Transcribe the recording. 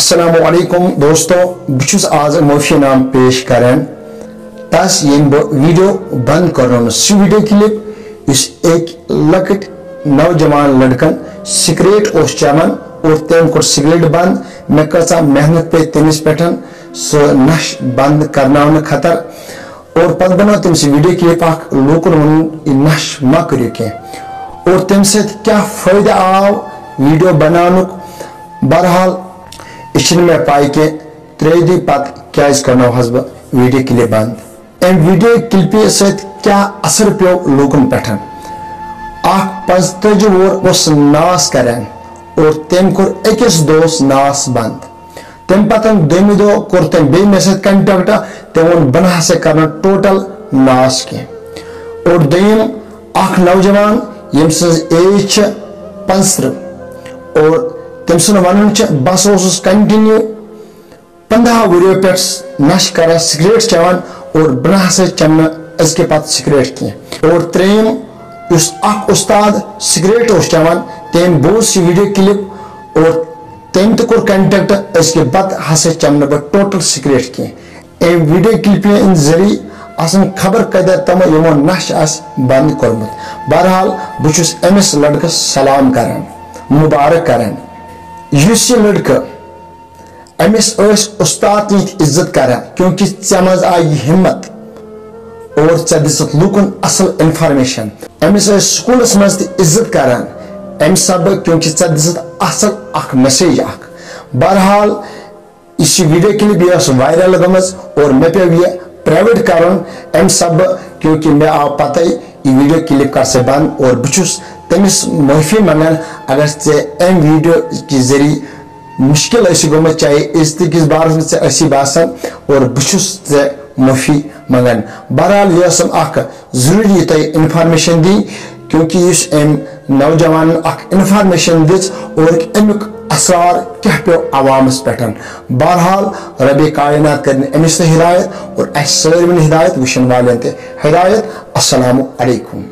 अस्सलामुअलैकुम दोस्तों बहुत आज माफी नाम पेश करें तस ये वीडियो बंद कर सह वीडियो क्लिप इस एक लकट नौजवान लड़कन सिगरेट चमान और तम कोर सिगरेट बंद मे कचा मेहनत पे तमिस पे सह नश बंद करना खतर और पत बनो तमिस वीडियो क्लिप लूकन वन नश मा करो कह और तम क्या फायदा आव वीडियो बनानुक बहरहाल यह मे पाई कि 3 दिन पत क्या करना बह वीडियो क्लिप बंद अम वीडियो क्लिप क्या असर पे लूकन पे 45 वोर नास करान और तम कोर अकिस दोस नास बंद तम पतन दोम दो कोर तम बे मे सत कंटेक्ट तम वो बह ना कर टोटल नास कह और दोम नौजवान यम एज 35 और तम सुन वन बस कंटिन्यू 15 वरियों पे नश कर सिगरेट चवान और बह ना चमन अजक पत सिगरेट कह और त्रेम उस्ताद सिगरेट चवान तम बोज वीडियो क्लिप और तम कोर कंटेक्ट अजक पत हसा चमन बह टोटल सिगरेट कह वीडियो क्लिप जरिए आसन खबर कदर तम यमो नश बंद कोरमुत बहरहाल बहुस अमिस लड़कस सलाम करान मुबारक करान यह लड़का अमिस उस्ताद इज्जत करान क्योंकि ऐ मज आई हिम्मत और ऐ दिसत लूकन असल इन्फॉर्मेशन अमिस स्कूलस मज इज्जत करान अम सब क्योंकि ऐ दिसत असल अख मैसेज अख बहरहाल इस वीडियो क्लिप यह वायरल गमज और मे पे यह प्राइवेट करन अम सब क्योंकि मे आव पता यह वीडियो क्लिप कर से बंद और बहुस तमिस माफी मंगान अगर ऐ वीडियो के जरिए मुश्किल गोमुत चाहे इज्जत किस बार में बासान और बहुस माफी मंगान बहरहाल यह जरूरी तह इन्फॉर्मेशन दी क्योंकि इस नौजवान इन्फॉर्मेशन दिज और अमुक असरार क्या पे अवामस पे बहरहाल रब कायनात कर अमिस हिदायत और सारे हिदायत वुशन वाले हिदायत अस्सलामु अलैकुम।